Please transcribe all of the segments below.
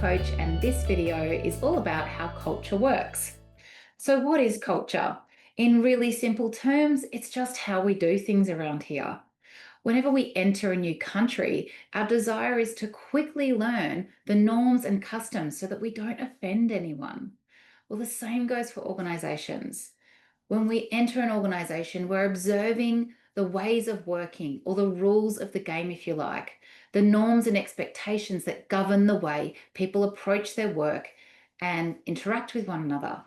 coach, and this video is all about how culture works. So, what is culture? In really simple terms, it's just how we do things around here. Whenever we enter a new country, our desire is to quickly learn the norms and customs so that we don't offend anyone. Well, the same goes for organizations. When we enter an organization, we're observing the ways of working, or the rules of the game, if you like, the norms and expectations that govern the way people approach their work and interact with one another.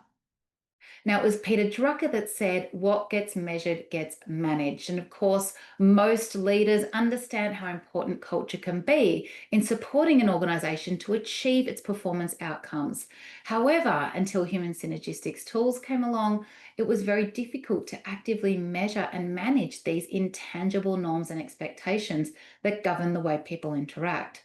Now, it was Peter Drucker that said, what gets measured gets managed. And of course, most leaders understand how important culture can be in supporting an organization to achieve its performance outcomes. However, until Human Synergistics tools came along, it was very difficult to actively measure and manage these intangible norms and expectations that govern the way people interact.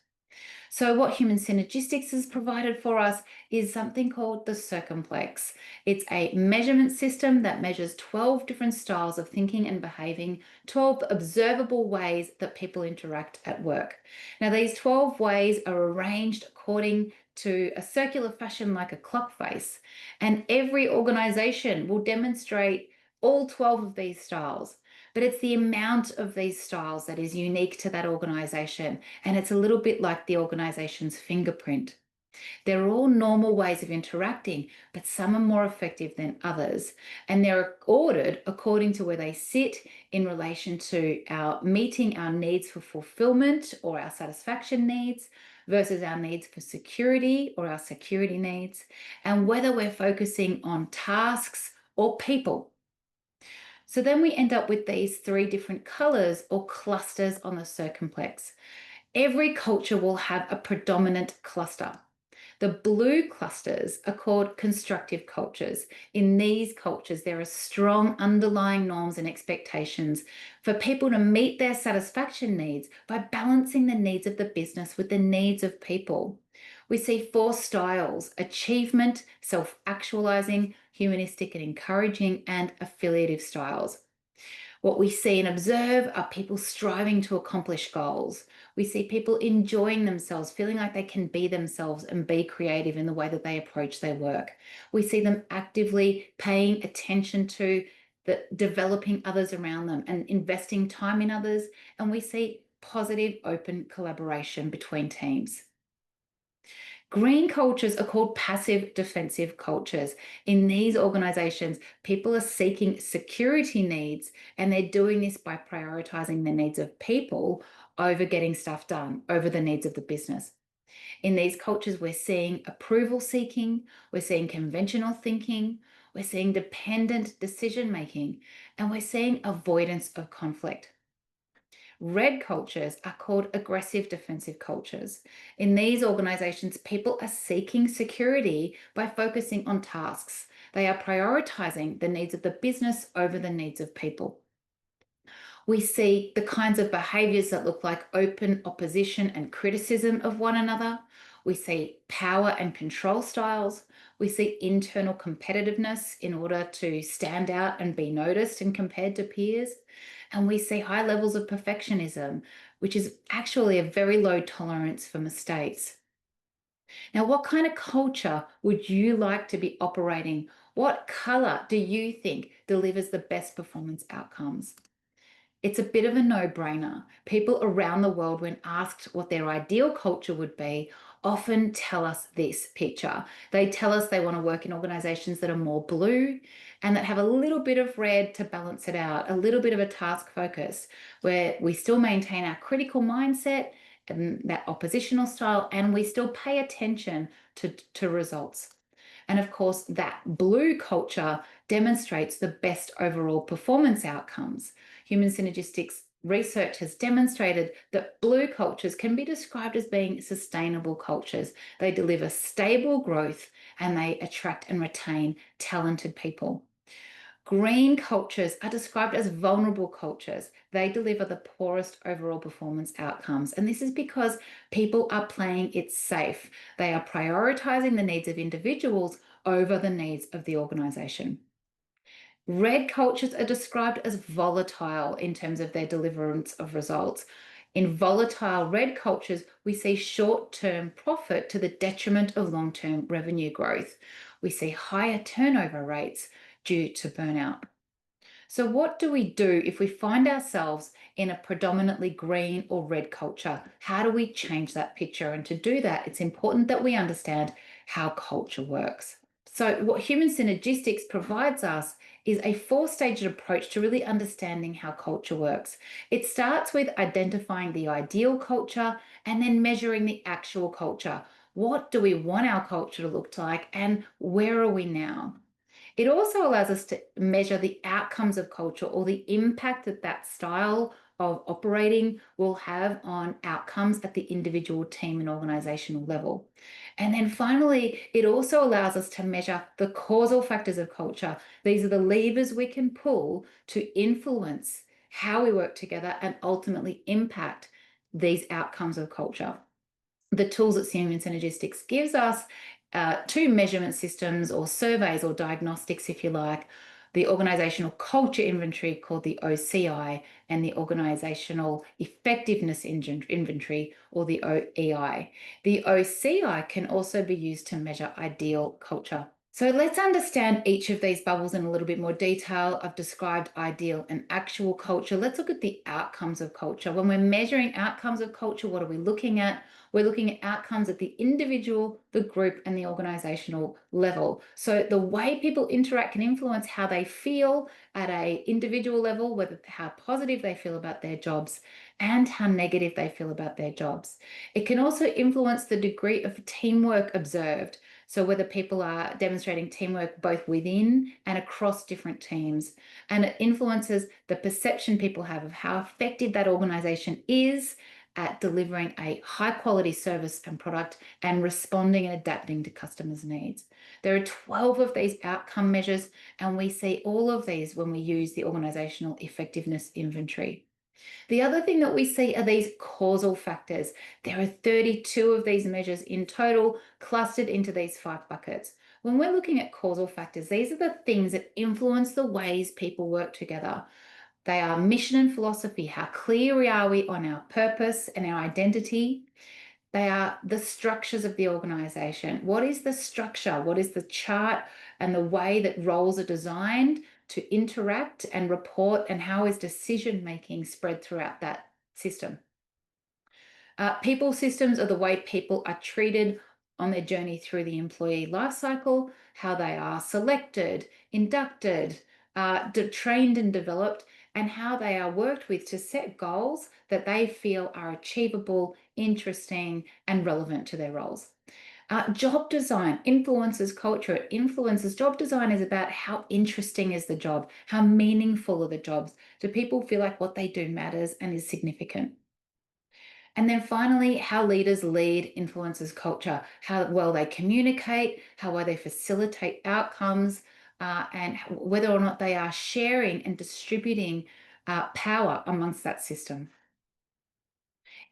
So what Human Synergistics has provided for us is something called the Circumplex. It's a measurement system that measures 12 different styles of thinking and behaving, 12 observable ways that people interact at work. Now, these 12 ways are arranged according to a circular fashion like a clock face, and every organization will demonstrate all 12 of these styles. But it's the amount of these styles that is unique to that organization, and it's a little bit like the organization's fingerprint. They're all normal ways of interacting, but some are more effective than others. And they're ordered according to where they sit in relation to our meeting our needs for fulfillment or our satisfaction needs versus our needs for security or our security needs, and whether we're focusing on tasks or people. So then we end up with these three different colors or clusters on the circumplex. Every culture will have a predominant cluster. The blue clusters are called constructive cultures. In these cultures, there are strong underlying norms and expectations for people to meet their satisfaction needs by balancing the needs of the business with the needs of people. We see four styles: achievement, self-actualizing, humanistic and encouraging, and affiliative styles. What we see and observe are people striving to accomplish goals. We see people enjoying themselves, feeling like they can be themselves and be creative in the way that they approach their work. We see them actively paying attention to developing others around them and investing time in others. And we see positive, open collaboration between teams. Green cultures are called passive defensive cultures. In these organizations, people are seeking security needs, and they're doing this by prioritizing the needs of people over getting stuff done, over the needs of the business. In these cultures, we're seeing approval seeking, we're seeing conventional thinking, we're seeing dependent decision making, and we're seeing avoidance of conflict. Red cultures are called aggressive defensive cultures. In these organizations, people are seeking security by focusing on tasks. They are prioritizing the needs of the business over the needs of people. We see the kinds of behaviors that look like open opposition and criticism of one another. We see power and control styles. We see internal competitiveness in order to stand out and be noticed and compared to peers. And we see high levels of perfectionism, which is actually a very low tolerance for mistakes. Now, what kind of culture would you like to be operating? What color do you think delivers the best performance outcomes? It's a bit of a no-brainer. People around the world, when asked what their ideal culture would be, often tell us this picture. They tell us they want to work in organizations that are more blue and that have a little bit of red to balance it out, a little bit of a task focus, where we still maintain our critical mindset and that oppositional style, and we still pay attention to results. And of course, that blue culture demonstrates the best overall performance outcomes. Human Synergistics research has demonstrated that blue cultures can be described as being sustainable cultures. They deliver stable growth and they attract and retain talented people. Green cultures are described as vulnerable cultures. They deliver the poorest overall performance outcomes. And this is because people are playing it safe. They are prioritizing the needs of individuals over the needs of the organization. Red cultures are described as volatile in terms of their deliverance of results. In volatile red cultures, we see short-term profit to the detriment of long-term revenue growth. We see higher turnover rates due to burnout. So, what do we do if we find ourselves in a predominantly green or red culture? How do we change that picture? And to do that, it's important that we understand how culture works. So, what Human Synergistics provides us is a four-staged approach to really understanding how culture works. It starts with identifying the ideal culture and then measuring the actual culture. What do we want our culture to look like, and where are we now? It also allows us to measure the outcomes of culture, or the impact that that style of operating will have on outcomes at the individual team and organizational level. And then finally, it also allows us to measure the causal factors of culture. These are the levers we can pull to influence how we work together and ultimately impact these outcomes of culture. The tools that Human Synergistics gives us, two measurement systems or surveys or diagnostics, if you like: the organizational culture inventory called the OCI, and the organizational effectiveness inventory, or the OEI. The OCI can also be used to measure ideal culture. So let's understand each of these bubbles in a little bit more detail. I've described ideal and actual culture. Let's look at the outcomes of culture. When we're measuring outcomes of culture, what are we looking at? We're looking at outcomes at the individual, the group, and the organizational level. So the way people interact can influence how they feel at an individual level, whether how positive they feel about their jobs and how negative they feel about their jobs. It can also influence the degree of teamwork observed. So whether people are demonstrating teamwork both within and across different teams. And it influences the perception people have of how effective that organization is at delivering a high quality service and product and responding and adapting to customers' needs. There are 12 of these outcome measures, and we see all of these when we use the organizational effectiveness inventory. The other thing that we see are these causal factors. There are 32 of these measures in total, clustered into these 5 buckets. When we're looking at causal factors, these are the things that influence the ways people work together. They are mission and philosophy. How clear are we on our purpose and our identity? They are the structures of the organization. What is the structure? What is the chart and the way that roles are designed to interact and report, and how is decision making spread throughout that system? People systems are the way people are treated on their journey through the employee life cycle, how they are selected, inducted, trained and developed, and how they are worked with to set goals that they feel are achievable, interesting, and relevant to their roles. Job design influences culture. It influences job design is about how interesting is the job, how meaningful are the jobs. Do people feel like what they do matters and is significant? And then finally, how leaders lead influences culture, how well they communicate, how well they facilitate outcomes, and whether or not they are sharing and distributing power amongst that system.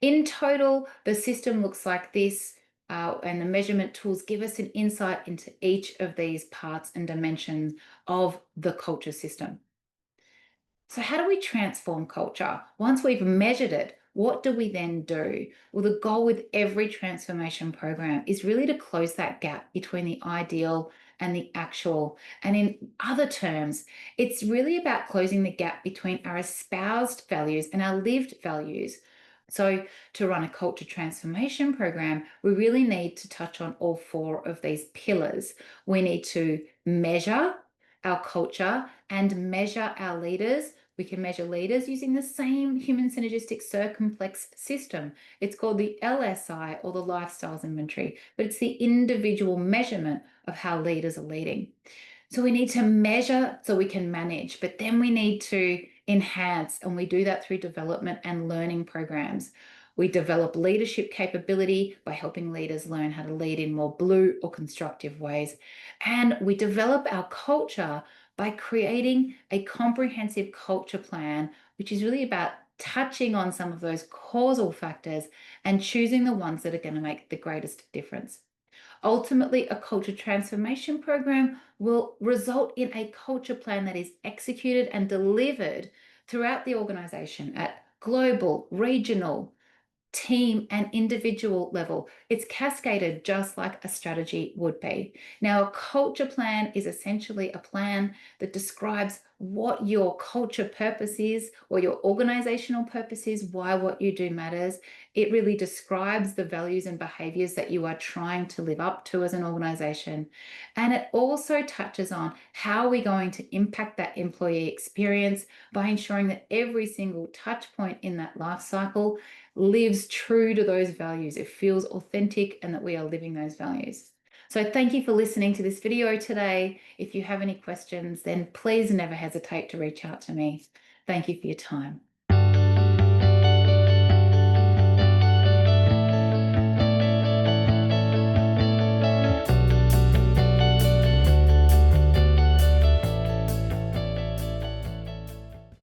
In total, the system looks like this, and the measurement tools give us an insight into each of these parts and dimensions of the culture system. So, how do we transform culture? Once we've measured it, what do we then do? Well, the goal with every transformation program is really to close that gap between the ideal and the actual. And in other terms, it's really about closing the gap between our espoused values and our lived values. So, to run a culture transformation program, we really need to touch on all 4 of these pillars. We need to measure our culture and measure our leaders. We can measure leaders using the same human synergistic circumplex system. It's called the LSI, or the lifestyles inventory, but it's the individual measurement of how leaders are leading. So we need to measure so we can manage, but then we need to enhance, and we do that through development and learning programs. We develop leadership capability by helping leaders learn how to lead in more blue or constructive ways. And we develop our culture by creating a comprehensive culture plan, which is really about touching on some of those causal factors and choosing the ones that are going to make the greatest difference. Ultimately, a culture transformation program will result in a culture plan that is executed and delivered throughout the organization at global, regional, team and individual level. It's cascaded just like a strategy would be. Now, a culture plan is essentially a plan that describes what your culture purpose is or your organizational purpose is, why what you do matters. It really describes the values and behaviors that you are trying to live up to as an organization. And it also touches on how we're going to impact that employee experience by ensuring that every single touch point in that life cycle lives true to those values. It feels authentic and that we are living those values. So thank you for listening to this video today. If you have any questions, then please never hesitate to reach out to me. Thank you for your time.